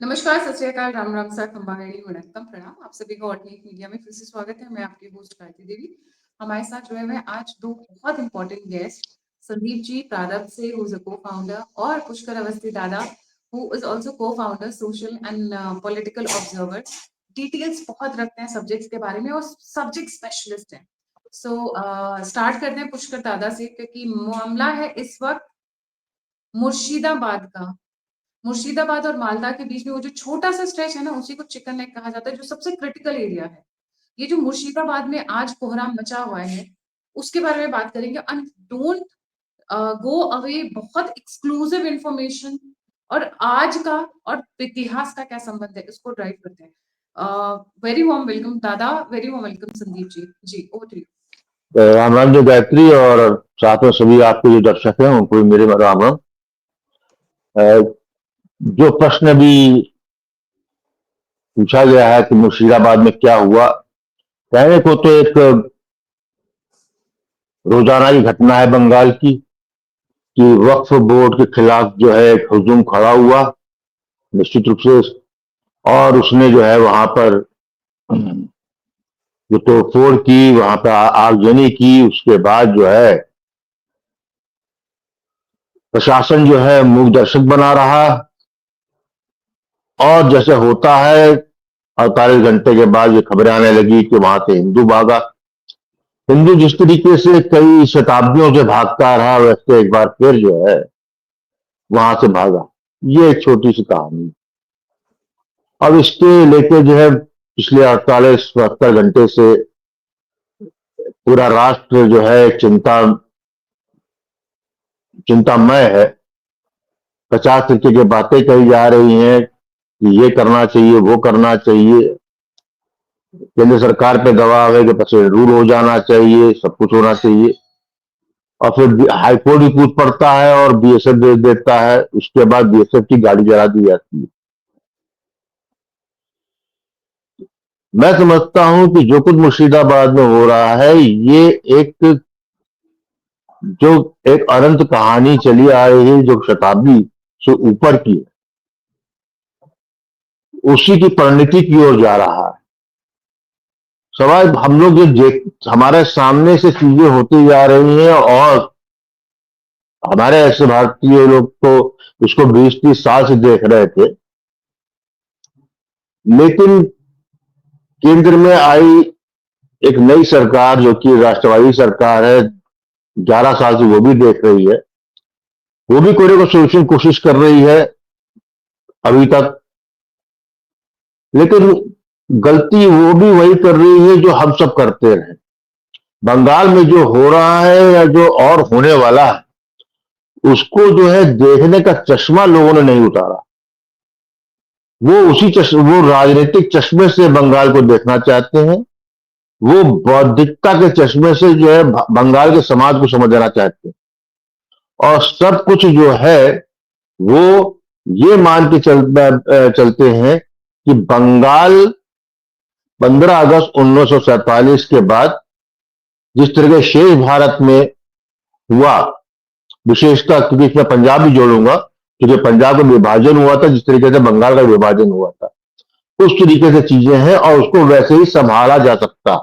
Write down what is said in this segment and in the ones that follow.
नमस्कार, सत श्री अकाल, राम राम सा, खंबागणी वणक्कम, प्रणाम। आप सभी का ऑर्डिनेट मीडिया में फिर से स्वागत है। मैं आपकी होस्ट भारती देवी। हमारे साथ जुड़े हुए आज दो बहुत इंपॉर्टेंट गेस्ट, संदीप जी प्रारब्ध से, हु इज अ को-फाउंडर, और पुष्कर अवस्थी दादा, who is also co-founder, social and political observer. Details बहुत रखते हैं सब्जेक्ट्स के बारे में और सब्जेक्ट स्पेशलिस्ट हैं। सो स्टार्ट करते हैं पुष्कर दादा से, क्योंकि मामला है इस वक्त मुर्शिदाबाद का। मुर्शिदाबाद और मालदा के बीच में वो जो छोटा सा स्ट्रेच है ना, उसी को चिकन नेक कहा जाता है, जो सबसे क्रिटिकल एरिया है। ये जो मुर्शिदाबाद में आज कोहराम मचा हुआ है, उसके बारे में बात करेंगे। एंड डोंट गो अवे, बहुत एक्सक्लूसिव इंफॉर्मेशन और आज का और इतिहास का क्या संबंध है, इसको ड्राइव करते हैं। वेरी वार्म वेलकम दादा, very warm welcome Sandeep ji. जी, over to you. Ram Ram ji Gayatri, और साथ में सभी आपके जो दर्शक हैं उनको भी मेरे राम राम। जो प्रश्न भी पूछा गया है कि मुर्शिदाबाद में क्या हुआ, कहने को तो एक रोजाना की घटना है बंगाल की, कि वक्फ बोर्ड के खिलाफ जो है एक हुजूम खड़ा हुआ निश्चित रूप से, और उसने जो है वहां पर जो तोड़फोड़ की, वहां पर आगजनी की। उसके बाद जो है प्रशासन जो है मूक दर्शक बना रहा, और जैसे होता है 48 घंटे के बाद ये खबरें आने लगी कि वहां से हिंदू भागा। हिंदू जिस तरीके से कई शताब्दियों से भागता रहा, वैसे एक बार फिर जो है वहां से भागा। ये एक छोटी सी कहानी। अब इसके लेके जो है पिछले 48-72 घंटे से पूरा राष्ट्र जो है चिंतामय है। 50 तरीके की बातें कही जा रही हैं कि ये करना चाहिए, वो करना चाहिए। केंद्र सरकार पे दबाव है कि बस रूल हो जाना चाहिए, सब कुछ होना चाहिए। और फिर हाईकोर्ट भी कूद पड़ता है और बीएसएफ भेज देता है। उसके बाद बीएसएफ की गाड़ी जला दी जाती है। मैं समझता हूं कि जो कुछ मुर्शिदाबाद में हो रहा है, ये जो एक अनंत कहानी चली आ रही है, जो शताब्दी से ऊपर की है, उसी की परिणति की ओर जा रहा है। सवाल हम लोग जो हमारे सामने से चीजें होती जा रही हैं, और हमारे ऐसे भारतीय लोग तो इसको 20-30 साल से देख रहे थे, लेकिन केंद्र में आई एक नई सरकार जो कि राष्ट्रवादी सरकार है, 11 साल से वो भी देख रही है। वो भी कोई ना सोल्यूशन कोशिश कर रही है अभी तक, लेकिन गलती वो भी वही कर रही है जो हम सब करते रहे। बंगाल में जो हो रहा है या जो और होने वाला है, उसको जो है देखने का चश्मा लोगों ने नहीं उतारा। वो राजनीतिक चश्मे से बंगाल को देखना चाहते हैं। वो बौद्धिकता के चश्मे से जो है बंगाल के समाज को समझना चाहते हैं। और सब कुछ जो है वो ये मान के चलते हैं कि बंगाल 15 अगस्त 1947 के बाद जिस तरह के शेष भारत में हुआ, विशेषता क्योंकि इसमें पंजाब भी जोड़ूंगा, क्योंकि पंजाब का विभाजन हुआ था जिस तरीके से बंगाल का विभाजन हुआ था, उस तरीके से चीजें हैं। और उसको वैसे ही संभाला जा सकता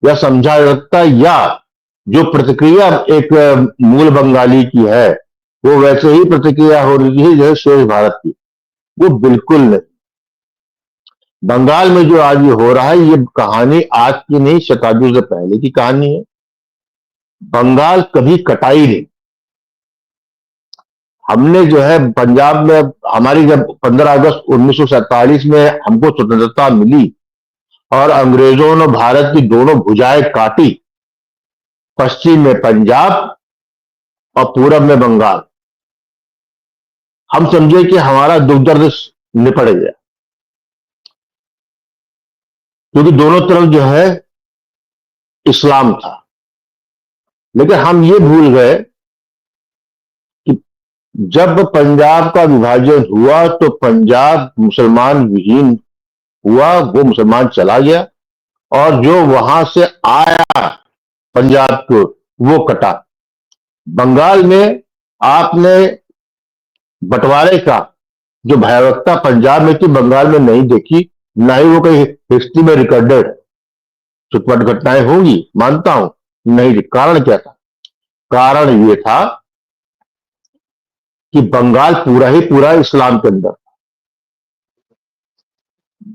या समझा जा सकता, या जो प्रतिक्रिया एक मूल बंगाली की है वो वैसे ही प्रतिक्रिया हो रही है जैसे शेष भारत की, वो बिल्कुल नहीं। बंगाल में जो आज ये हो रहा है, ये कहानी आज की नहीं, शताब्दियों से पहले की कहानी है। बंगाल कभी कटाई नहीं। हमने जो है पंजाब में, हमारी जब 15 अगस्त 1947 में हमको स्वतंत्रता मिली और अंग्रेजों ने भारत की दोनों भुजाएं काटी, पश्चिम में पंजाब और पूरब में बंगाल, हम समझे कि हमारा दुख दर्द निपट गया, क्योंकि दोनों तरफ जो है इस्लाम था। लेकिन हम ये भूल गए कि जब पंजाब का विभाजन हुआ तो पंजाब मुसलमान विहीन हुआ, वो मुसलमान चला गया, और जो वहां से आया पंजाब को वो कटा। बंगाल में आपने बंटवारे का जो भयावहता पंजाब में थी बंगाल में नहीं देखी, ना ही वो कहीं हिस्ट्री में रिकॉर्डेड। छुटपुट घटनाएं होंगी, मानता हूं, नहीं। कारण क्या था? कारण ये था कि बंगाल पूरा ही पूरा इस्लाम के अंदर।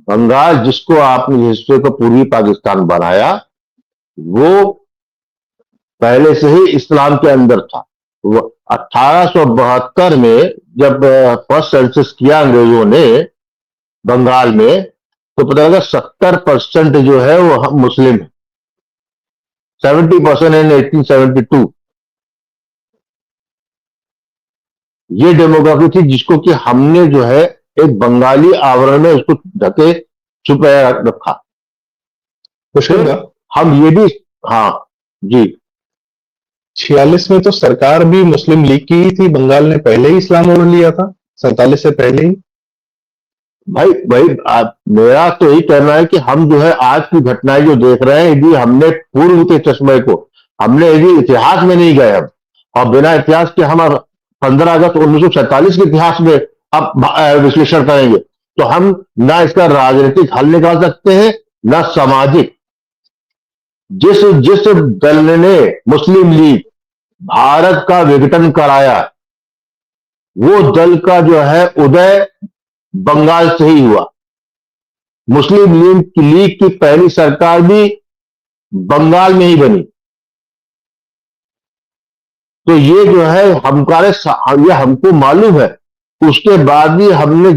बंगाल जिसको आपने हिस्से को पूर्वी पाकिस्तान बनाया, वो पहले से ही इस्लाम के अंदर था। वो 1872 में जब फर्स्ट सेंसस किया अंग्रेजों ने बंगाल में, तो पता लगा 70% जो है वो मुस्लिम है। 70% इन 1872। ये डेमोग्राफी थी जिसको कि हमने जो है एक बंगाली आवरण में उसको ढके छुपाया रखा। पुष्कर फिर हम ये भी, हाँ जी, 46 में तो सरकार भी मुस्लिम लीग की ही थी, बंगाल ने पहले ही इस्लाम ओढ़ लिया था, 47 से पहले ही। भाई भाई मेरा तो यही कहना है कि हम जो है आज की घटनाएं जो देख रहे हैं, यदि हमने पूर्व के चश्मे को, हमने यदि इतिहास में नहीं गए हम, और बिना इतिहास के हम 15 अगस्त 1947 के इतिहास में अब विश्लेषण करेंगे, तो हम ना इसका राजनीतिक हल निकाल सकते हैं, ना सामाजिक। जिस जिस दल ने मुस्लिम लीग भारत का विघटन कराया, वो दल का जो है उदय बंगाल से ही हुआ। मुस्लिम लीग की पहली सरकार भी बंगाल में ही बनी। तो ये जो है ये हमको मालूम है। उसके बाद भी हमने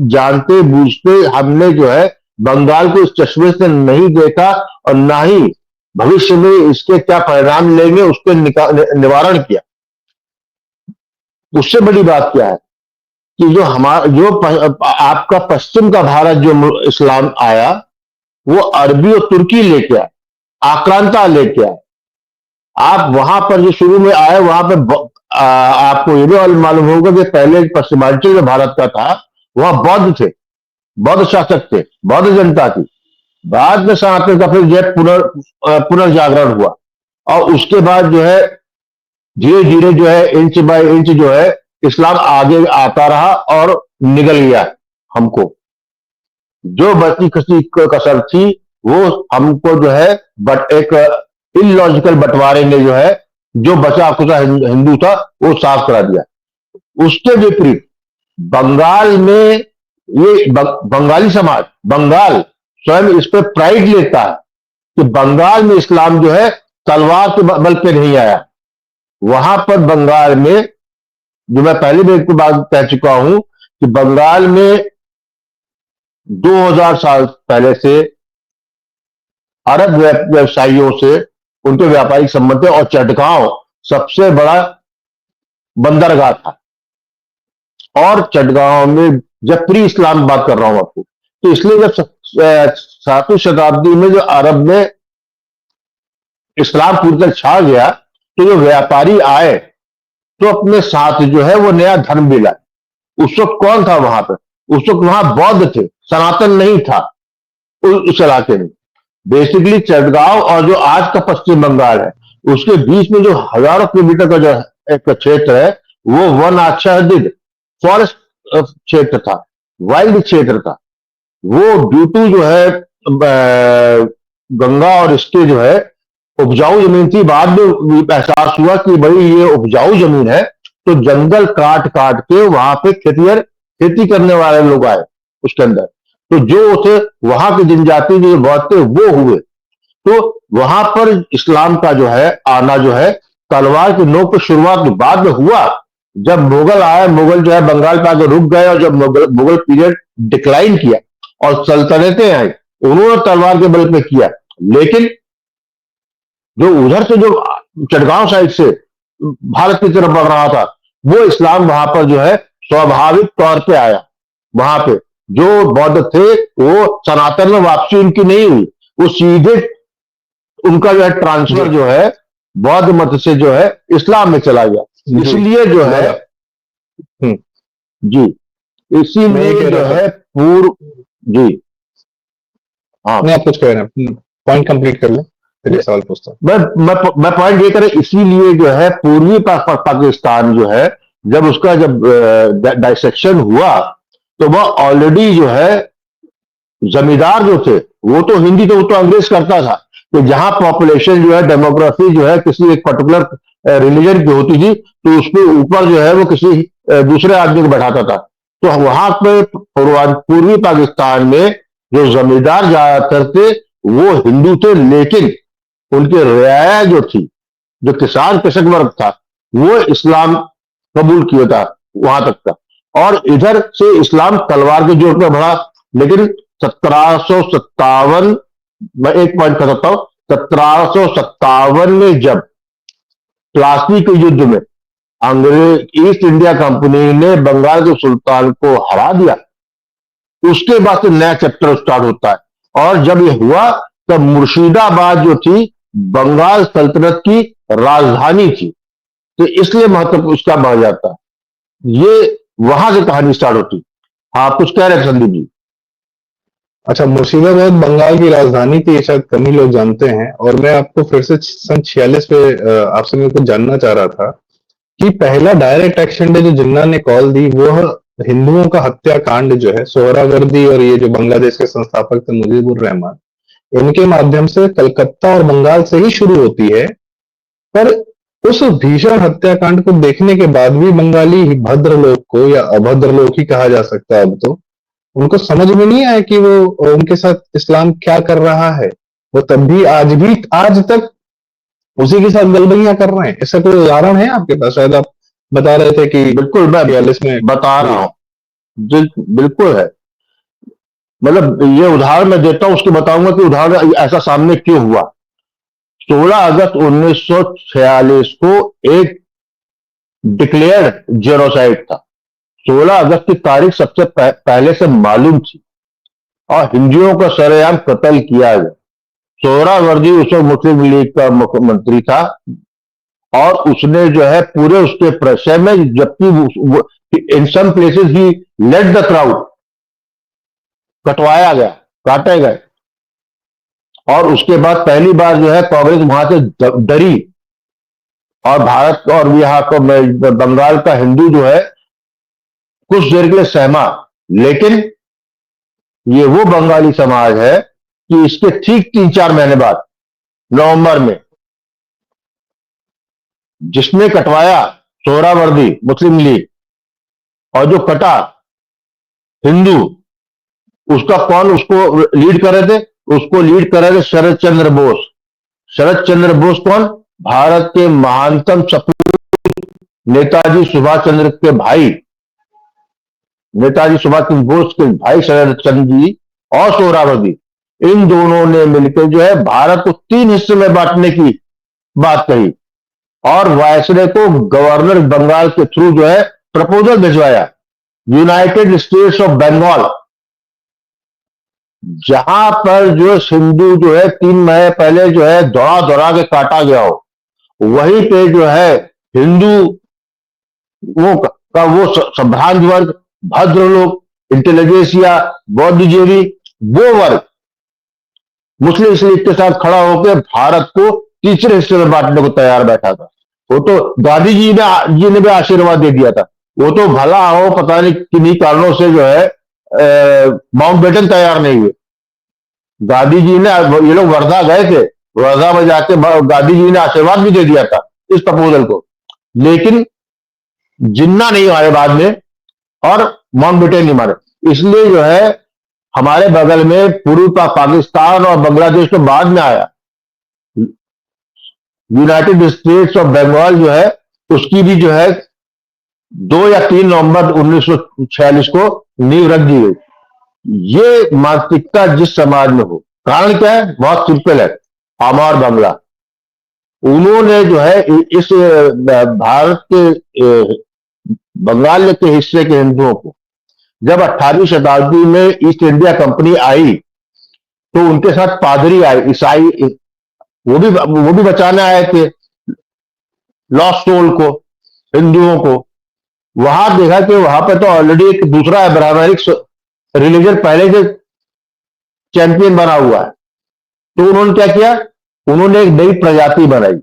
जानते बूझते हमने जो है बंगाल को इस चश्मे से नहीं देखा, और ना ही भविष्य में इसके क्या परिणाम लेंगे उसके निवारण किया। उससे बड़ी बात क्या है कि आपका पश्चिम का भारत जो इस्लाम आया, वो अरबी और तुर्की लेके आया, आक्रांता लेके आया। आप वहां पर जो शुरू में आए, वहां पर आपको ये भी मालूम होगा कि पहले पश्चिमांचल जो भारत का था, वहां बौद्ध थे, बौद्ध शासक थे, बौद्ध जनता थी। बाद में सनातन का फिर जो पुनर्जागरण हुआ, और उसके बाद जो है धीरे धीरे जो है इंच बाय इंच जो है इस्लाम आगे आता रहा और निगल गया। हमको जो बची कसी कसर थी, वो हमको जो है एक इलॉजिकल बंटवारे ने जो है जो बचा खुचा हिंदू था वो साफ करा दिया। उसके विपरीत बंगाल में ये बंगाली समाज, बंगाल स्वयं इस पर प्राइड लेता है कि बंगाल में इस्लाम जो है तलवार के बल पे नहीं आया। वहां पर बंगाल में, जो मैं पहले भी एक बात कह चुका हूं, कि बंगाल में 2000 साल पहले से अरब व्यवसायियों से उनके व्यापारिक संबंध थे, और चटगांव सबसे बड़ा बंदरगाह था। और चटगांव में, जब प्री इस्लाम बात कर रहा हूं आपको, तो इसलिए जब 7वीं शताब्दी में जो अरब में इस्लाम पूरी तरह छा गया, तो जो व्यापारी आए तो अपने साथ जो है वो नया धर्म भी लाए। उस वक्त कौन था वहां पर? उस वक्त वहां बौद्ध थे, सनातन नहीं था उस इलाके में। बेसिकली चटगांव और जो आज का पश्चिम बंगाल है, उसके बीच में जो हजारों किलोमीटर का जो एक क्षेत्र है, वो वन आच्छादित फॉरेस्ट क्षेत्र था, वाइल्ड क्षेत्र था। वो ड्यू टू जो है गंगा और इसके जो है उपजाऊ जमीन थी। बाद में एहसास हुआ कि भाई ये उपजाऊ जमीन है, तो जंगल काट काट के वहां पे खेती करने वाले लोग आए उसके अंदर। तो जो थे वहां के जनजाति जो बहुत थे वो हुए। तो वहां पर इस्लाम का जो है आना जो है तलवार की नोक पर शुरुआत बाद में हुआ। जब मुगल आए, मुगल जो है बंगाल पे आके रुक गए, और जब मुगल पीरियड डिक्लाइन किया और सल्तनतें आई, उन्होंने तलवार के बल पे किया। लेकिन जो उधर से जो चटगांव साइड से भारत की तरफ बढ़ रहा था, वो इस्लाम वहां पर जो है स्वाभाविक तौर पे आया। वहां पे जो बौद्ध थे वो सनातन में वापसी उनकी नहीं हुई, वो सीधे उनका जो है ट्रांसफर जो है बौद्ध मत से जो है इस्लाम में चला गया। इसलिए जो है जी, इसीलिए जो है पूर्व जी, हाँ नहीं आप कुछ कह रहे हैं, पॉइंट कंप्लीट कर लें फिर सवाल पूछता हूं। मैं पॉइंट ये करें, इसीलिए जो है पूर्वी पाकिस्तान जो है जब उसका डाइसेक्शन हुआ, तो वह ऑलरेडी जो है जमींदार जो थे वो तो हिंदी तो वो तो अंग्रेज करता था। तो जहां पॉपुलेशन जो है डेमोग्राफी जो है किसी एक पर्टिकुलर रिलीजन की होती थी तो उसके ऊपर जो है वो किसी दूसरे आदमी को बैठाता था। तो वहां पे पूर्वी पाकिस्तान में जो जमींदार ज्यादातर थे वो हिंदू थे, लेकिन उनकी रियाया जो थी, जो किसान कृषक वर्ग था, वो इस्लाम कबूल किया था वहां तक का। और इधर से इस्लाम तलवार के जोर पर बढ़ा। लेकिन 1757, मैं एक पॉइंट कर सकता हूं, 1757 में जब प्लासी के युद्ध में अंग्रेज ईस्ट इंडिया कंपनी ने बंगाल के सुल्तान को हरा दिया, उसके बाद से नया चैप्टर स्टार्ट होता है। और जब यह हुआ तब मुर्शिदाबाद जो थी बंगाल सल्तनत की राजधानी थी, तो इसलिए महत्व उसका बढ़ जाता है। ये वहां से कहानी स्टार्ट होती। हाँ, कुछ कह रहे थे संदीप जी? अच्छा, मुर्शिदाबाद बंगाल की राजधानी थी, ये शायद कम ही लोग जानते हैं। और मैं आपको फिर से सन 46 पे आपसे मैं कुछ जानना चाह रहा था कि पहला डायरेक्ट एक्शन डे जो जिन्ना ने कॉल दी वो हिंदुओं का हत्याकांड जो है, सोहरावर्दी और ये जो बांग्लादेश के संस्थापक थे मुजीबुर रहमान, इनके माध्यम से कलकत्ता और बंगाल से ही शुरू होती है। पर उस भीषण हत्याकांड को देखने के बाद भी बंगाली भद्र लोग को, या अभद्र लोग ही कहा जा सकता है अब तो, उनको समझ में नहीं आया कि वो उनके साथ इस्लाम क्या कर रहा है। वो तब भी आज तक उसी के साथ गलबैयां कर रहे हैं। ऐसा कोई उदाहरण है आपके पास? शायद आप बता रहे थे कि बिल्कुल, मैं 46 में बता रहा हूं, बिल्कुल है। मतलब ये उदाहरण मैं देता हूं, उसके बताऊंगा कि उदाहरण ऐसा सामने क्यों हुआ। 16 अगस्त 1946 को एक डिक्लेयर्ड जेनोसाइड था। 16 अगस्त की तारीख सबसे पहले से मालूम थी और हिंदुओं का सरेआम कत्ल किया गया। सोहरावर्दी उस वक्त मुस्लिम लीग का मुख्यमंत्री था और उसने जो है पूरे उसके प्रश्रय में, जबकि in some places he let the crowd, कटवाया गया, काटे गए। और उसके बाद पहली बार जो है कांग्रेस वहां से डरी और भारत और यहाँ को बंगाल का हिंदू जो है कुछ देर के लिए सहमा। लेकिन ये वो बंगाली समाज है कि इसके ठीक 3-4 महीने बाद नवंबर में जिसने कटवाया सोहरावर्दी मुस्लिम लीग, और जो कटा हिंदू, उसका कौन उसको लीड कर रहे थे? उसको लीड कर रहे थे शरद चंद्र बोस। शरद चंद्र बोस कौन? भारत के महानतम सपूत नेताजी सुभाष चंद्र के भाई, नेताजी सुभाष चंद्र बोस के भाई शरद चंद्र जी और सोहरावर्दी, इन दोनों ने मिलकर जो है भारत को 3 हिस्से में बांटने की बात कही और वायसराय को गवर्नर बंगाल के थ्रू जो है प्रपोजल भिजवाया, यूनाइटेड स्टेट्स ऑफ बंगाल, जहां पर जो हिंदू जो है 3 महीने पहले जो है दौड़ा दौड़ा के काटा गया हो, वहीं पे जो है हिंदू वो संभ्रांत वर्ग, भद्र लोग, इंटेलिजेंसिया, बौद्धिजीवी, वो वर्ग मुस्लिम लीग के साथ खड़ा होकर भारत को तीसरे हिस्से में बांटने को तैयार बैठा था। वो तो गांधी जी ने भी आशीर्वाद दे दिया था। वो तो भला हो, पता नहीं किन्हीं कारणों से जो है माउंटबेटन तैयार नहीं हुए। गांधी जी ने, ये लोग वर्धा गए थे, वर्धा में जाके गांधी जी ने आशीर्वाद भी दे दिया था इस प्रपोजल को, लेकिन जिन्ना नहीं आए बाद में और माउंटबेटन नहीं मारे। इसलिए जो है हमारे बगल में पूर्वी पाकिस्तान और बांग्लादेश तो बाद में आया, यूनाइटेड स्टेट्स ऑफ बंगाल जो है उसकी भी जो है 2 या 3 नवंबर 1946 को नींव रख दी गई। ये मानसिकता जिस समाज में हो, कारण क्या है? बहुत सिंपल है, आमार बांग्ला। उन्होंने जो है इस भारत के बंगाल के हिस्से के हिंदुओं को, जब 18वीं शताब्दी में ईस्ट इंडिया कंपनी आई तो उनके साथ पादरी आए, ईसाई, वो भी बचाने आए थे लॉस्ट सोल को, हिंदुओं को। वहां देखा कि वहां पे तो ऑलरेडी एक दूसरा ब्राह्मणिक रिलीजन पहले से चैंपियन बना हुआ है। तो उन्होंने क्या किया? उन्होंने एक नई प्रजाति बनाई।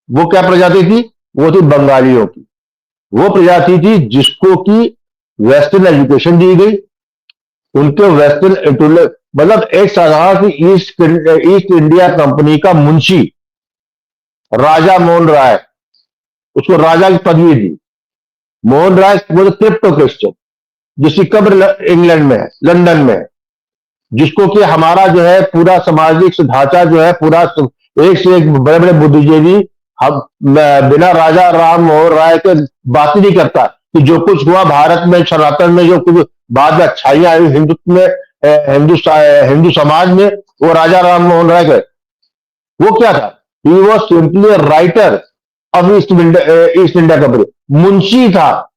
वो क्या प्रजाति थी? वो थी बंगालियों की। वो प्रजाति थी जिसको कि वेस्टर्न एजुकेशन दी गई, उनके वेस्टर्न मतलब एक साधारण सी ईस्ट इंडिया कंपनी का मुंशी राजा मोहन राय, उसको राजा की पदवी दी। मोहन राय वो क्रिप्टो क्रिश्चियन, जिसकी कब्र इंग्लैंड में है, लंदन में है, जिसको कि हमारा जो है पूरा सामाजिक ढांचा जो है पूरा एक से एक बड़े बड़े बुद्धिजीवी हम बिना राजा राम मोहन राय के बात ही नहीं करता कि जो कुछ हुआ भारत में सनातन में, जो कुछ बाद में अच्छाइयां आई हिंदुत्व में, हिंदू समाज में, वो राजा राम मोहन राय के वो क्या था? He was simply a writer of east India company, Munshi था।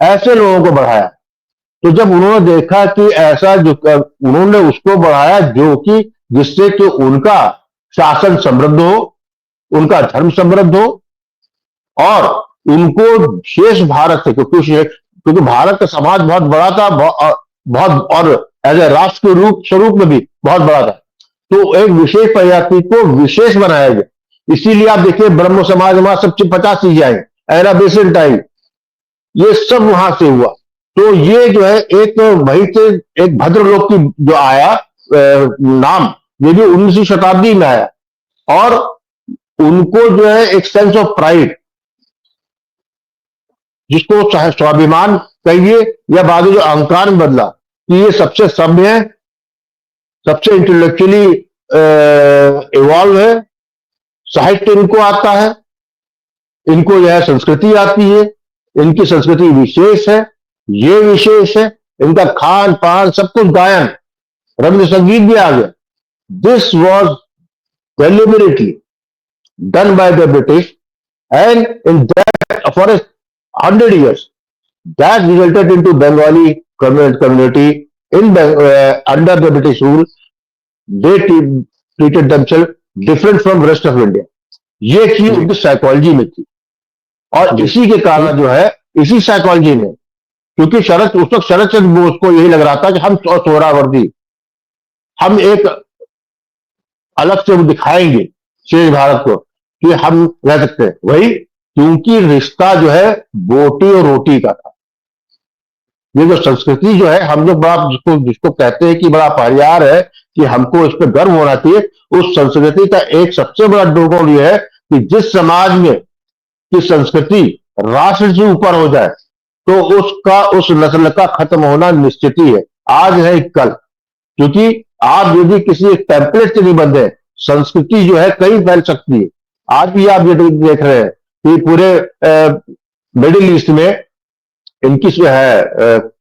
ऐसे लोगों को बढ़ाया। तो जब उन्होंने देखा कि ऐसा जो उन्होंने उसको बढ़ाया जो कि जिससे कि उनका शासन समृद्ध हो, उनका धर्म समृद्ध हो और उनको शेष भारत से, क्योंकि भारत का समाज बहुत बड़ा था, बहुत और एज ए राष्ट्र के रूप स्वरूप में भी बहुत बड़ा था। तो एक विशेष प्रजाति को विशेष बनाया गया। इसीलिए आप देखिए ब्रह्म समाज वहां सब 50 चीजें आई, एरा बेसेंट आई, ये सब वहां से हुआ। तो ये जो है एक वही से एक भद्रलोक की जो आया नाम, ये भी 19वीं शताब्दी में आया और उनको जो है एक सेंस ऑफ प्राइड, जिसको चाहे स्वाभिमान कहिए या बाद में जो अहंकार में बदला कि ये सबसे सभ्य है, सबसे इंटेलेक्चुअली इवॉल्व है, साहित्य इनको आता है, इनको यह संस्कृति आती है, इनकी संस्कृति विशेष है, ये विशेष है, इनका खान पान सब कुछ, गायन रविंद्र संगीत भी आ गया। This was deliberately done by the British and in that for 100 years that resulted into Bengali community in under the British rule. They treated themselves different from rest of India. ये चीज उनकी साइकोलॉजी में थी और इसी के कारण जो है इसी साइकोलॉजी में, क्योंकि उस वक्त शरद चंद्र बोस को यही लग रहा था कि हम सोहरावर्दी, हम एक अलग से दिखाएंगे शेष भारत को कि हम रह सकते हैं। वही क्योंकि रिश्ता जो है बोटी और रोटी का था। ये जो संस्कृति जो है हम लोग बड़ा जिसको कहते हैं कि बड़ा परिवार है कि हमको इस पर गर्व होना चाहिए, उस संस्कृति का एक सबसे बड़ा दृष्टिकोण यह है कि जिस समाज में की संस्कृति राष्ट्र से ऊपर हो जाए तो उसका उस नस्ल का खत्म होना निश्चित ही है, आज है कल। क्योंकि आप यदि किसी टेम्पलेट से नहीं बंधे, संस्कृति जो है कहीं फैल सकती है। आज भी आप ये देख रहे हैं कि पूरे मिडिल ईस्ट में इनकी जो है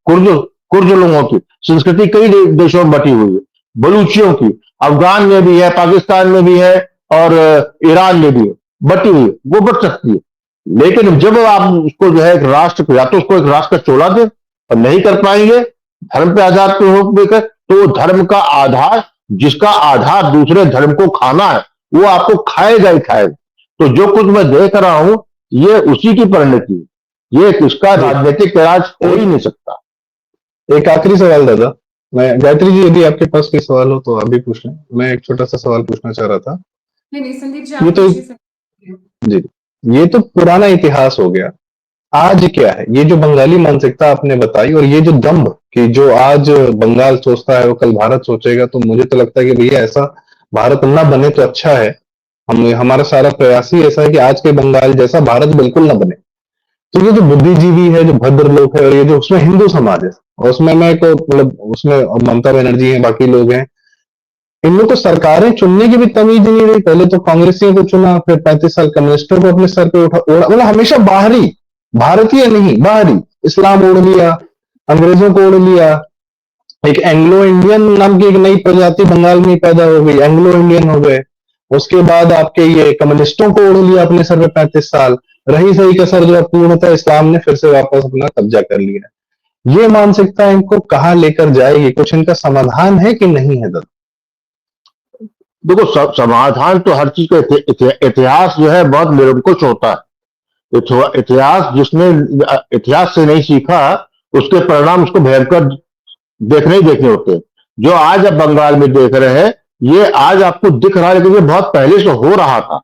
कुर्द लोगों की संस्कृति कई देशों में बटी हुई है, बलूचियों की अफगान में भी है, पाकिस्तान में भी है और ईरान में भी है, बटी हुई है, वो बच सकती है। लेकिन जब आप उसको जो है एक राष्ट्र, या तो उसको एक राष्ट्र का चोला दें और नहीं कर पाएंगे धर्म पे आधार पे हो देकर, तो धर्म का आधार, जिसका आधार दूसरे धर्म को खाना है, वो आपको खाएगा ही खाएगा। तो जो कुछ मैं देख रहा हूं ये उसी की परिणति है, ये किसका राजनीतिक राज हो ही नहीं सकता। एक आखिरी सवाल दादा, मैं गायत्री जी यदि आपके पास कोई सवाल हो तो आप भी पूछ लें। मैं एक छोटा सा सवाल पूछना चाह रहा था। नहीं संदीप जी, ये तो जी ये तो पुराना इतिहास हो गया, आज क्या है? ये जो बंगाली मानसिकता आपने बताई और ये जो दम्भ कि जो आज बंगाल सोचता है वो कल भारत सोचेगा, तो मुझे तो लगता है कि भैया ऐसा भारत ना बने तो अच्छा है। हमारा सारा प्रयास ही ऐसा है कि आज के बंगाल जैसा भारत बिल्कुल ना बने। तो ये जो बुद्धिजीवी है, जो भद्र लोग है और ये जो उसमें हिंदू समाज है और उसमें मैं को मतलब उसमें ममता बनर्जी है, बाकी लोग हैं, इन लोग को सरकारें चुनने की भी तमीज नहीं रही। पहले तो कांग्रेसियों को चुना, फिर 35 साल कम्युनिस्टों को अपने सर पे उठा, मतलब हमेशा बाहरी, भारतीय नहीं बाहरी, इस्लाम ओढ़ लिया, अंग्रेजों को ओढ़ लिया। एक एंग्लो इंडियन नाम की एक नई प्रजाति बंगाल में पैदा हो गई, एंग्लो इंडियन हो गए। उसके बाद आपके ये कम्युनिस्टों को ओढ़ लिया अपने सर पे 35 साल, रही सही कसर जो पूर्णतः इस्लाम ने फिर से वापस अपना कब्जा कर लिया। ये मानसिकता इनको कहाँ लेकर जाएगी? कुछ इनका समाधान है कि नहीं है दादा? देखो समाधान तो हर चीज का इतिहास जो है बहुत निरंकुश होता है। इतिहास जिसने इतिहास से नहीं सीखा उसके परिणाम उसको भयंकर देखने ही देखने होते हैं। जो आज आप बंगाल में देख रहे हैं ये आज आपको दिख रहा है, लेकिन ये बहुत पहले से हो रहा था।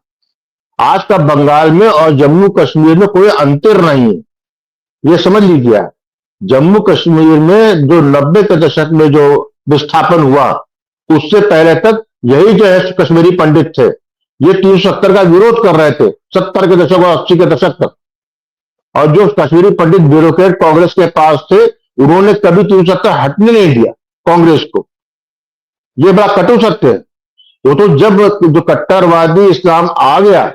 आज का बंगाल में और जम्मू कश्मीर में कोई अंतर नहीं है, ये समझ लीजिए। जम्मू कश्मीर में जो 90 के दशक में जो विस्थापन हुआ, उससे पहले तक यही जो है कश्मीरी पंडित थे, ये 370 का विरोध कर रहे थे 70 के दशक और 80 के दशक तक। और जो कश्मीरी पंडित ब्यूरोक्रेट कांग्रेस के पास थे, उन्होंने कभी 370 हटने नहीं दिया कांग्रेस को। ये बड़ा कटु सत्य है। वो तो जब जो कट्टरवादी इस्लाम आ गया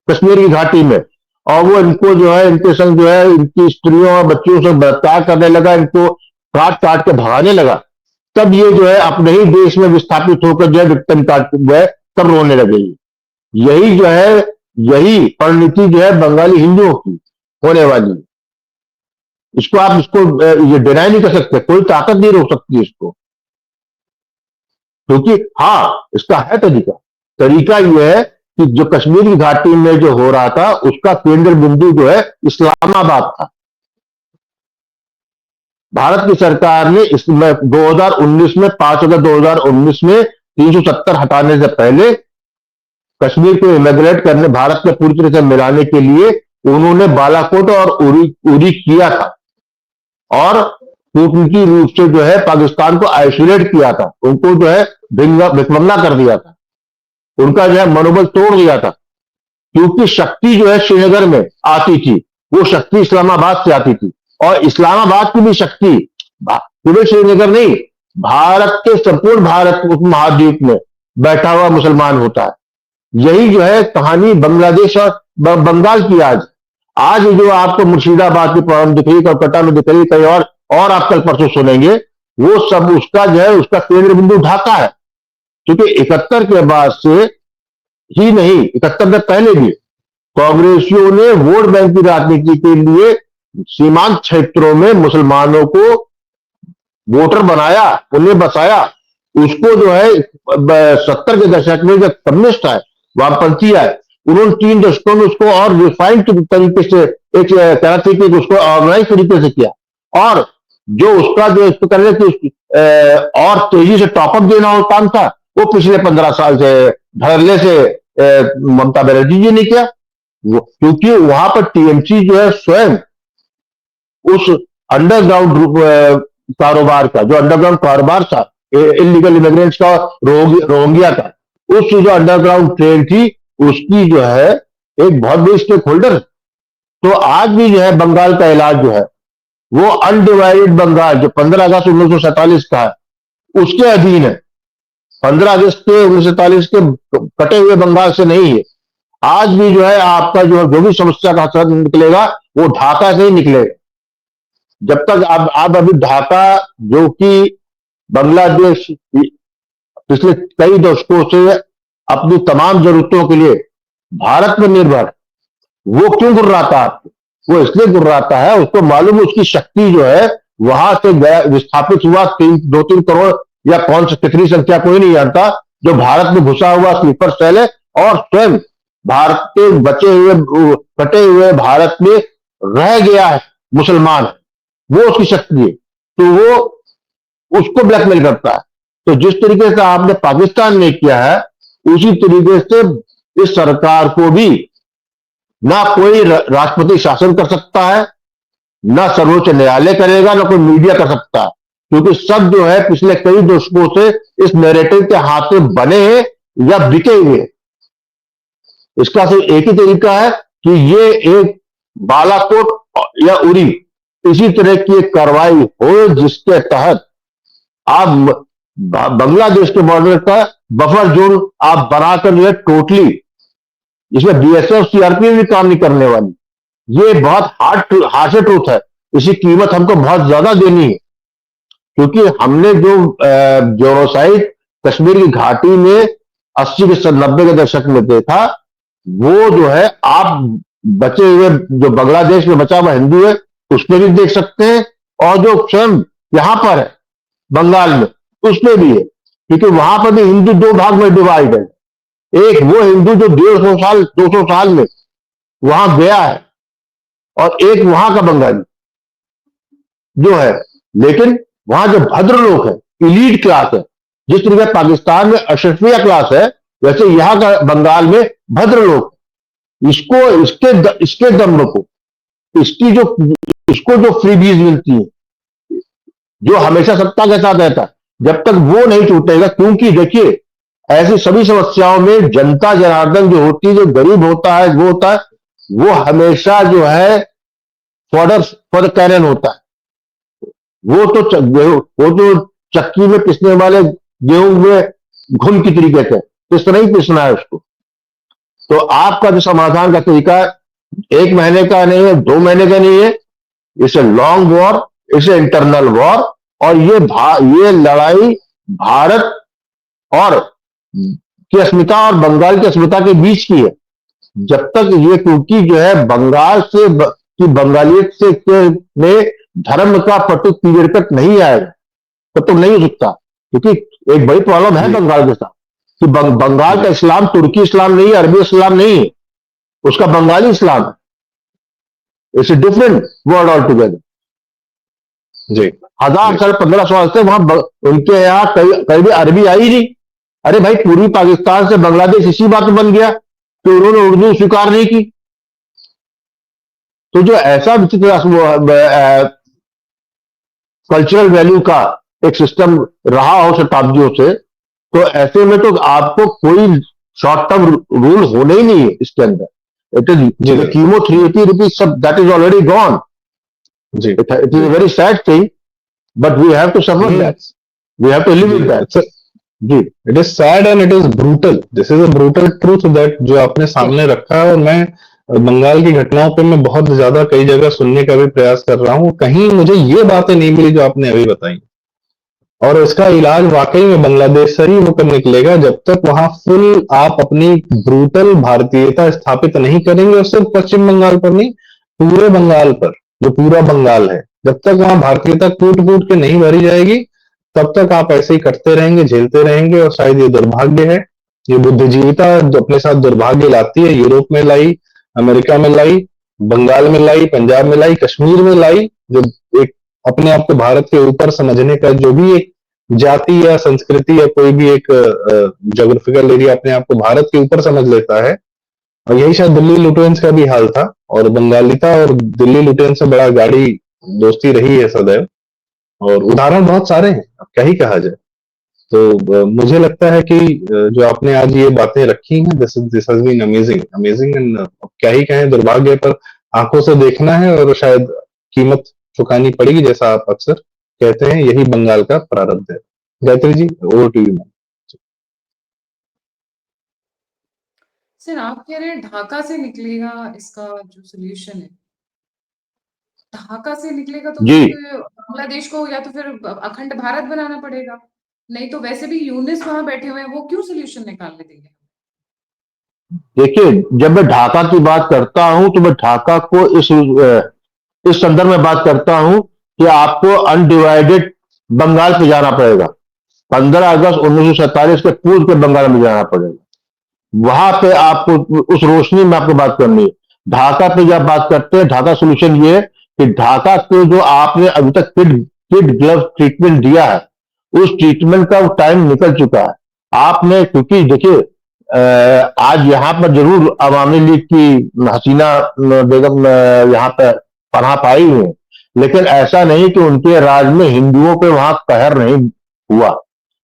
कश्मीर की घाटी में, और वो इनको जो है इनके संग जो है इनकी स्त्रियों और बच्चियों से बलात्कार करने लगा, इनको काट काट के भगाने लगा, तब ये जो है अपने ही देश में विस्थापित होकर जो है विक्टिम काट जो है तब रोने लगे। यही जो है यही परिणति जो है बंगाली हिंदुओं की होने वाली। इसको आप इसको ये डिनाई नहीं कर सकते, कोई ताकत नहीं रोक सकती इसको, क्योंकि हाँ इसका है तरीका। तरीका यह है कि जो कश्मीर की घाटी में जो हो रहा था उसका केंद्र बिंदु जो है इस्लामाबाद था। भारत की सरकार ने इसमें 2019 में 5 अगस्त 2019 में 370 हटाने से पहले कश्मीर को इमिग्रेट करने, भारत में पूरी तरह से मिलाने के लिए उन्होंने बालाकोट और उरी किया था, और कूटनीतिक रूप से जो है पाकिस्तान को आइसोलेट किया था, उनको जो है भिकमंगा कर दिया था, उनका जो है मनोबल तोड़ दिया था। क्योंकि शक्ति जो है श्रीनगर में आती थी, वो शक्ति इस्लामाबाद से आती थी, और इस्लामाबाद की भी शक्ति केवल श्रीनगर नहीं, भारत के संपूर्ण भारत महाद्वीप में बैठा हुआ मुसलमान होता है। यही जो है कहानी बांग्लादेश और बंगाल की आज जो आपको मुर्शिदाबाद की प्रॉब्लम दिख रही, कलकत्ता में दिख रही, कहीं और आप कल परसों सुनेंगे, वो सब उसका जो है उसका केंद्र बिंदु ढाका है। क्योंकि 71 के बाद से ही नहीं, 71 से पहले भी कांग्रेसियों ने वोट बैंक की राजनीति के लिए सीमांत क्षेत्रों में मुसलमानों को वोटर बनाया, उन्हें बसाया। उसको जो है 70 के दशक में जब कम्युनिस्ट आए, वामपंथी आए, उन्होंने 3 दशकों में उसको और रिफाइंड तरीके से एक तरह से उसको ऑर्गेनाइज तरीके से किया, और जो उसका जो इसको करने की और तेजी से टॉपअप देना वो काम था, वो पिछले 15 साल से धरले से ममता बनर्जी जी ने किया। क्योंकि वहां पर टीएमसी जो है स्वयं उस अंडरग्राउंड कारोबार का, जो अंडरग्राउंड कारोबार था इलीगल इमिग्रेंट्स का, रोहिंग्या का, उस जो अंडरग्राउंड ट्रेन थी उसकी जो है एक बहुत बड़ी स्टेक होल्डर। तो आज भी जो है बंगाल का इलाज जो है वो अनडिवाइडेड बंगाल, जो 15 अगस्त 1947 का है, उसके अधीन है। 15 अगस्त के 1947 के कटे हुए बंगाल से नहीं है। आज भी जो है आपका जो भी समस्या का असर निकलेगा वो ढाका से ही निकलेगा। जब तक आप अभी ढाका, जो कि बांग्लादेश पिछले कई दशकों से अपनी तमाम जरूरतों के लिए भारत पर निर्भर, वो क्यों गुर्राता है आपको? वो इसलिए गुर्राता है, उसको मालूम है उसकी शक्ति जो है वहां से विस्थापित हुआ 2-3 करोड़ या कौन सी कितनी संख्या कोई नहीं जानता, जो भारत में घुसा हुआ स्लीपर सेल है, और स्वयं भारत के बचे हुए कटे हुए भारत में रह गया है मुसलमान, वो उसकी शक्ति है। तो वो उसको ब्लैकमेल करता है। तो जिस तरीके से आपने पाकिस्तान में किया है, उसी तरीके से इस सरकार को भी ना कोई राष्ट्रपति शासन कर सकता है, ना सर्वोच्च न्यायालय करेगा, ना कोई मीडिया कर सकता है, क्योंकि सब जो है पिछले कई दशकों से इस नैरेटिव के हाथ में बने हैं या बिके हुए। इसका सिर्फ एक ही तरीका है कि ये एक बालाकोट या उरी इसी तरह की एक कार्रवाई हो जिसके तहत आप बांग्लादेश के बॉर्डर का बफर जोन आप बनाकर जो है टोटली, इसमें बीएसएफ सीआरपीएफ भी काम नहीं करने वाली। ये बहुत हार्श ट्रूथ है। इसी कीमत हमको बहुत ज्यादा देनी है, क्योंकि हमने जो जेनोसाइड कश्मीर की घाटी में 80 के 90 के दशक में देखा, वो जो है आप बचे हुए जो बांग्लादेश में बचा हुआ हिंदू है उसमें भी देख सकते हैं, और जो स्वयं यहां पर है बंगाल में उसमें भी है। क्योंकि वहां पर भी हिंदू 2 भाग में डिवाइड है। एक वो हिंदू जो 150 साल 200 साल में वहां गया है, और एक वहां का बंगाली जो है। लेकिन वहां जो भद्र लोग हैं, इलीट क्लास है, जिस तरीके पाकिस्तान में अशरफिया क्लास है, वैसे यहां का बंगाल में भद्र लोग। इसको इसके दम को, इसकी जो इसको जो फ्रीबीज मिलती है, जो हमेशा सत्ता के साथ रहता है, जब तक वो नहीं छूटेगा, क्योंकि देखिए ऐसी सभी समस्याओं में जनता जनार्दन जो होती है, जो गरीब होता है, वो होता है, वो हमेशा जो है फॉर फॉर कैनन होता है। वो तो चक्की में पिसने वाले गेहूं में घुन की तरीके से इस तरह ही पिसना है उसको। तो आपका जो समाधान का तरीका 1 महीने का नहीं है, 2 महीने का नहीं है, it's a long war, it's a internal war. और ये लड़ाई भारत और की अस्मिता और बंगाल की अस्मिता के बीच की है। जब तक ये, क्योंकि जो है बंगाल से की बंगालियत से में धर्म का पटु पीरियड तक नहीं आएगा तो नहीं हो सकता, क्योंकि एक बड़ी प्रॉब्लम है बंगाल के साथ कि बंगाल का इस्लाम तुर्की इस्लाम नहीं है, अरबी इस्लाम नहीं है, उसका बंगाली इस्लाम है। It's a different world all together. जी 1000 साल 1500 साल से वहां उनके यहाँ कहीं भी अरबी आई नहीं। अरे भाई, पूर्वी पाकिस्तान से बांग्लादेश इसी बात में बन गया कि उन्होंने उर्दू स्वीकार नहीं की। तो जो ऐसा विचित्र कल्चरल वैल्यू का एक सिस्टम रहा हो शताब्दियों से, तो ऐसे में तो आपको कोई शॉर्ट टर्म रूल होने ही नहीं है इसके अंदर। इट इज कीमो 380 रुपीज, सब दैट इज ऑलरेडी गॉन। जी it is a very sad thing, but we have to suffer that, we have to live with that. जी, it is sad and it is brutal. This is a brutal truth that जो आपने सामने रखा है। और मैं बंगाल की घटनाओं पे मैं बहुत ज्यादा कई जगह सुनने का भी प्रयास कर रहा हूँ, कहीं मुझे ये बातें नहीं मिली जो आपने अभी बताई। और इसका इलाज वाकई में बांग्लादेश से ही होकर निकलेगा, जब तक वहां फुल आप अपनी ब्रूटल भारतीयता स्थापित नहीं करेंगे। और सिर्फ पश्चिम बंगाल पर नहीं, पूरे बंगाल पर, जो पूरा बंगाल है, जब तक वहां भारतीयता कूट कूट के नहीं भरी जाएगी, तब तक आप ऐसे ही करते रहेंगे, झेलते रहेंगे। और शायद ये दुर्भाग्य है, ये बुद्धिजीविता जो अपने साथ दुर्भाग्य लाती है, यूरोप में लाई, अमेरिका में लाई, बंगाल में लाई, पंजाब में लाई, कश्मीर में लाई। जो एक अपने आप को भारत के ऊपर समझने का जो भी एक जाति या संस्कृति या कोई भी एक ज्योग्राफिकल एरिया अपने आप को भारत के ऊपर समझ लेता है। और यही शायद दिल्ली लुटेरेंस का भी हाल था। और बंगालिता और दिल्ली लुटेरेंस से बड़ा गाढ़ी दोस्ती रही है सदैव। और उदाहरण बहुत सारे हैं, अब क्या ही कहा जाए। तो मुझे लगता है कि जो आपने आज ये बातें रखी हैं, this has been amazing amazing. And क्या ही कहें, दुर्भाग्य पर आंखों से देखना है और शायद कीमत चुकानी पड़ेगी, जैसा आप अक्सर कहते हैं। यही बंगाल का प्रारब्ध है। Gayatri ji, over to you. Sir, आप कह रहे हैं ढाका से निकलेगा इसका जो सोल्यूशन है, ढाका से निकलेगा तो जी, फिर बांग्लादेश को या तो फिर अखंड भारत बनाना पड़ेगा, नहीं तो वैसे भी यूनिस वहां बैठे हुए हैं, वो क्यों सोल्यूशन निकालने देंगे? देखिए, जब मैं ढाका की बात करता हूं तो मैं ढाका को इस संदर्भ में बात करता हूं कि आपको अनडिवाइडेड बंगाल पे जाना पड़ेगा। 15 अगस्त 1947 के पूर्व के बंगाल में जाना पड़ेगा। वहां पे आपको उस रोशनी में आपको बात करनी है। ढाका पे जब बात करते हैं, ढाका सोल्यूशन ये है कि ढाका को जो आपने अभी तक किड ग्लव ट्रीटमेंट दिया है, उस ट्रीटमेंट का टाइम निकल चुका है। आपने, क्योंकि देखिए आज यहाँ पर जरूर अवामी लीग की हसीना बेगम यहाँ पर पनाह पाई हुई है, लेकिन ऐसा नहीं कि उनके राज में हिंदुओं पे वहां कहर नहीं हुआ।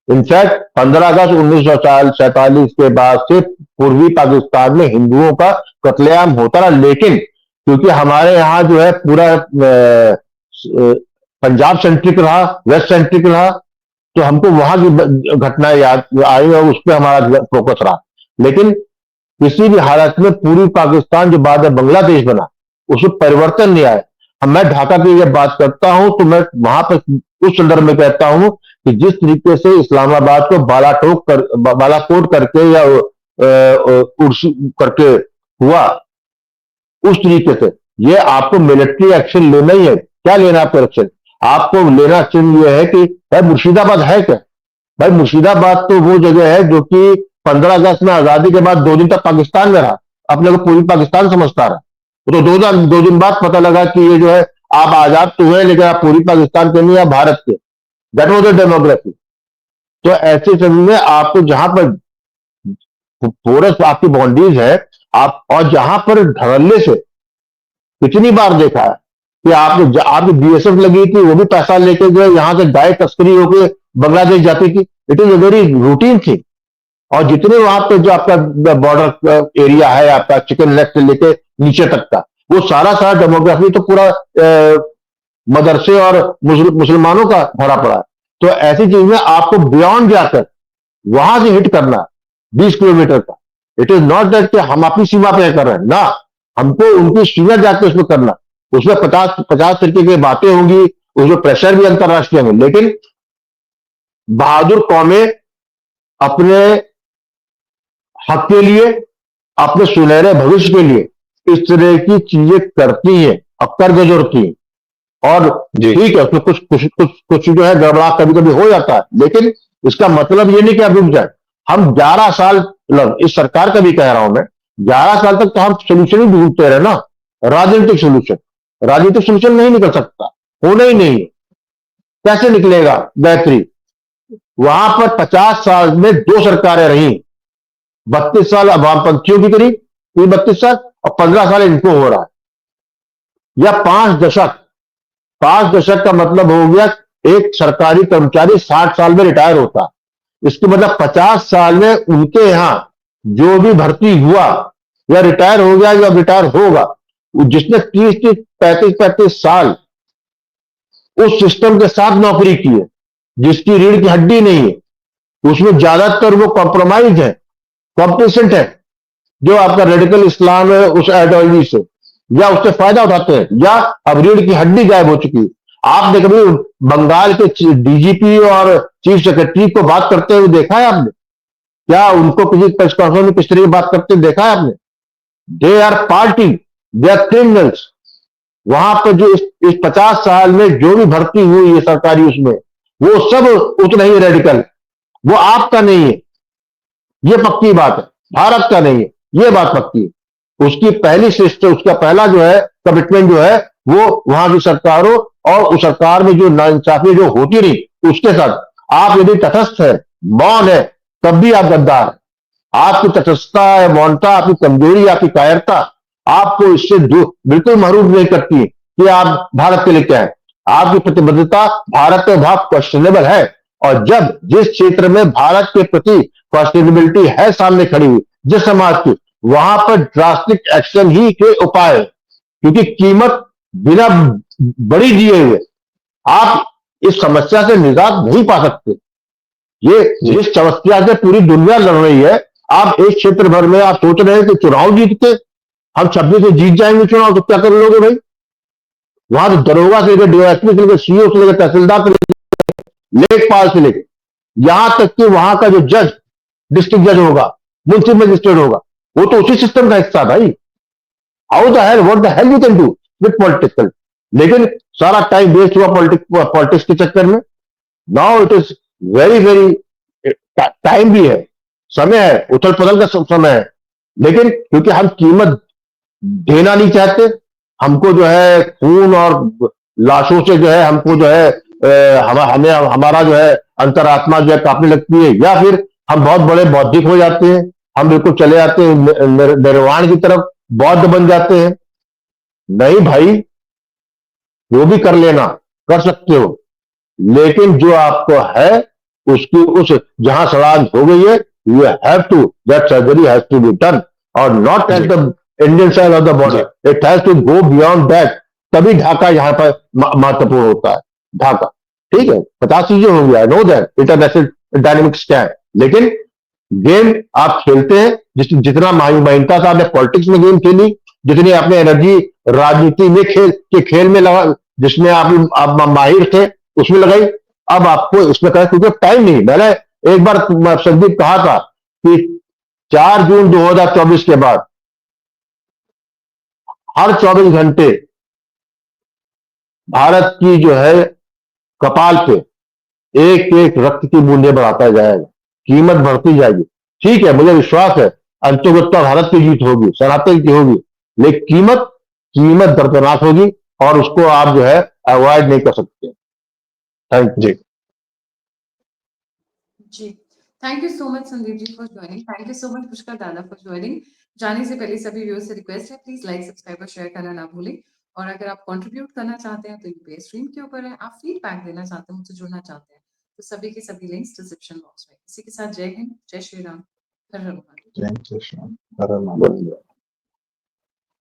इनफैक्ट 15 अगस्त 1947 के बाद से पूर्वी पाकिस्तान में हिंदुओं का कत्लेआम होता रहा, लेकिन क्योंकि हमारे यहाँ जो है पूरा पंजाब सेंट्रिक रहा, वेस्ट सेंट्रिक रहा, तो हमको वहां की घटनाएं याद आई और उस पर हमारा फोकस रहा। लेकिन किसी भी हालत में पूर्वी पाकिस्तान जो बाद में बांग्लादेश बना, उसमें परिवर्तन नहीं आया। अब मैं ढाका की जब बात करता हूं तो मैं वहां पर उस संदर्भ में कहता हूं कि जिस तरीके से इस्लामाबाद को बालाकोट करके या उर्सू करके हुआ, उस तरीके से ये आपको मिलिट्री एक्शन लेना ही है। क्या लेना आपको एक्शन? आपको लेना एक्शन ये है कि भाई मुर्शिदाबाद है क्या? भाई मुर्शिदाबाद तो वो जगह है जो कि 15 अगस्त में आजादी के बाद 2 दिन तक पाकिस्तान में रहा, अपने को पूरी पाकिस्तान समझता रहा। तो 2 दिन बाद पता लगा कि ये जो है आप आजाद तो हुए लेकिन आप पूरी पाकिस्तान के नहीं, आप भारत के। That was the demography. तो ऐसे समय में आपको जहां पर फोरस आपकी बाउंड्रीज है, आप और जहां पर धड़ल्ले से कितनी बार देखा है कि आपकी बीएसएफ लगी थी, वो भी पैसा लेके जो है यहाँ से गाय तस्करी होके बांग्लादेश जाती थी। It is a very routine thing. और जितने वहां पे जो आपका बॉर्डर एरिया है, आपका चिकन लेग से लेके नीचे तक का, वो सारा सारा डेमोग्राफी तो पूरा मदरसे और मुसलमानों का भरा पड़ा है। तो ऐसी चीज में आपको बियॉन्ड जाकर वहां से हिट करना 20 किलोमीटर का, इट इज नॉट दैट कि हम अपनी सीमा पे कर रहे हैं ना, हमको उनकी सीमा जाकर उसमें करना। उसमें 50 तरीके की बातें होंगी, उसमें प्रेशर भी अंतरराष्ट्रीय होंगे, लेकिन बहादुर कौमें अपने हक के लिए, अपने सुनहरे भविष्य के लिए इस तरह की चीजें करती हैं और कर गुजरती हैं। और जी ठीक है, उसमें कुछ कुछ कुछ कुछ जो है गड़बड़ा कभी कभी हो जाता है, लेकिन इसका मतलब ये नहीं कि आप रुक जाए। हम 11 साल, मतलब इस सरकार का भी कह रहा हूं मैं, 11 साल तक तो हम सोल्यूशन ही ढूंढते रहे ना, राजनीतिक सोल्यूशन। राजनीतिक सोल्यूशन नहीं निकल सकता, होना ही नहीं है। कैसे निकलेगा गायत्री? वहां पर 50 साल में 2 सरकारें रही, 32 साल वामपंथियों की करी, ये 32 साल, और 15 साल इनको हो रहा है, या 5 दशक। 5 दशक का मतलब हो गया एक सरकारी कर्मचारी 60 साल में रिटायर होता है। इसके मतलब 50 साल में उनके यहां जो भी भर्ती हुआ या रिटायर हो गया या रिटायर होगा, जिसने 30 35 साल उस सिस्टम के साथ नौकरी की है, जिसकी रीढ़ की हड्डी नहीं है, उसमें ज्यादातर वो कॉम्प्रोमाइज है, कॉम्प्लिसेंट है, जो आपका रेडिकल इस्लाम है उस आइडियोलॉजी से, या उससे फायदा उठाते हैं, या अब रीढ़ की हड्डी गायब हो चुकी है। आपने कभी बंगाल के डीजीपी और चीफ सेक्रेटरी को बात करते हुए देखा है आपने? क्या उनको किसी प्रेस कॉन्फ्रेंस में किस तरह की बात करते हुए देखा है आपने? They are party, they are criminals. वहां पर जो इस 50 साल में जो भी भर्ती हुई है सरकारी, उसमें वो सब उतना ही रेडिकल, वो आपका नहीं है, ये पक्की बात है। भारत का नहीं है, ये बात पक्की है। उसकी पहली सिस्टम, उसका पहला जो है कमिटमेंट जो है, वो वहां की सरकारों और उस सरकार में जो नाइंसाफी जो होती रही उसके साथ। आप यदि तटस्थ है, मौन है, तब भी आप गद्दार है। आपकी तटस्थता है, मौनता, आपकी कमजोरी, आपकी कायरता आपको इससे बिल्कुल महरूम नहीं करती कि आप भारत के लिए क्या है। आपकी प्रतिबद्धता भारत में बहुत क्वेश्चनेबल है। और जब जिस क्षेत्र में भारत के प्रति क्वेश्चनेबिलिटी है सामने खड़ी हुई, जिस समाज की, वहां पर ड्रास्टिक एक्शन ही के उपाय है। क्योंकि कीमत बिना बड़ी दिए हुए आप इस समस्या से निजात नहीं पा सकते। ये जिस समस्या से पूरी दुनिया लड़ रही है, आप एक क्षेत्र भर में आप सोच रहे हैं कि चुनाव जीत के हम 26 से जीत जाएंगे चुनाव, तो क्या कर लोगे भाई? वहां तो दरोगा से लेकर डीएसपी से लेकर सीओ से लेकर तहसीलदार से लेकर लेखपाल से लेकर यहां तक कि वहां का जो जज, डिस्ट्रिक्ट जज होगा, म्युनिसिपल मजिस्ट्रेट होगा, वो तो उसी सिस्टम का हिस्सा भाई। How the hell, what the hell you can do with political? लेकिन सारा टाइम वेस्ट हुआ पॉलिटिक्स के चक्कर में। Now it is very very, time भी है, समय है, उथल पुथल का समय है, लेकिन क्योंकि हम कीमत देना नहीं चाहते, हमको जो है खून और लाशों से जो है हमको जो है हमें हमारा जो है अंतरात्मा जो है कांपने लगती है, या फिर हम बहुत बड़े बौद्धिक हो जाते हैं, हम बिल्कुल चले जाते हैं निर्वाण की तरफ, बौद्ध बन जाते हैं। नहीं भाई, वो भी कर लेना, कर सकते हो, लेकिन जो आपको है उसकी उस जहां सड़ांध हो गई है, you have to, that surgery has to be done, और not at the Indian side of the border, it has to go beyond that. तभी ढाका यहां पर महत्वपूर्ण होता है। ढाका ठीक है, 50 चीजें होंगी, I know that international dynamics क्या है, लेकिन गेम आप खेलते हैं जितना माहिरता से आपने पॉलिटिक्स में गेम खेली, जितनी आपने एनर्जी राजनीति में खेल में लगा, जिसमें आप माहिर थे उसमें लगाई, अब आपको इसमें कहा क्योंकि टाइम नहीं। मैंने एक बार संदीप कहा था कि 4 जून 2024 के बाद हर 24 घंटे भारत की जो है कपाल पे एक एक रक्त की बूंदे बढ़ाता जाएगा, कीमत बढ़ती जाएगी। ठीक है, मुझे विश्वास है अंतर्गत भारत की जीत होगी, सनातन की होगी, लेकिन कीमत कीमत दर्दनाक होगी और उसको आप जो है अवॉइड नहीं कर सकते। थैंक जी जी, thank you so much Sandeep ji for joining. Thank you so much Pushkar दादा फॉर ज्वाइनिंग। जाने से पहले सभी व्यूअर्स से रिक्वेस्ट है, प्लीज लाइक, सब्सक्राइब और शेयर करना ना भूलें। और अगर आप कंट्रीब्यूट करना चाहते हैं तो यूपीएस स्ट्रीम के ऊपर है, आप फीडबैक देना चाहते हैं, मुझसे जुड़ना चाहते हैं, तो सभी के सभी लिंक्स डिस्क्रिप्शन बॉक्स में। इसी के साथ जय हिंद, जय श्री राम, हर हर महादेव। जय श्री राम, हर हर महादेव।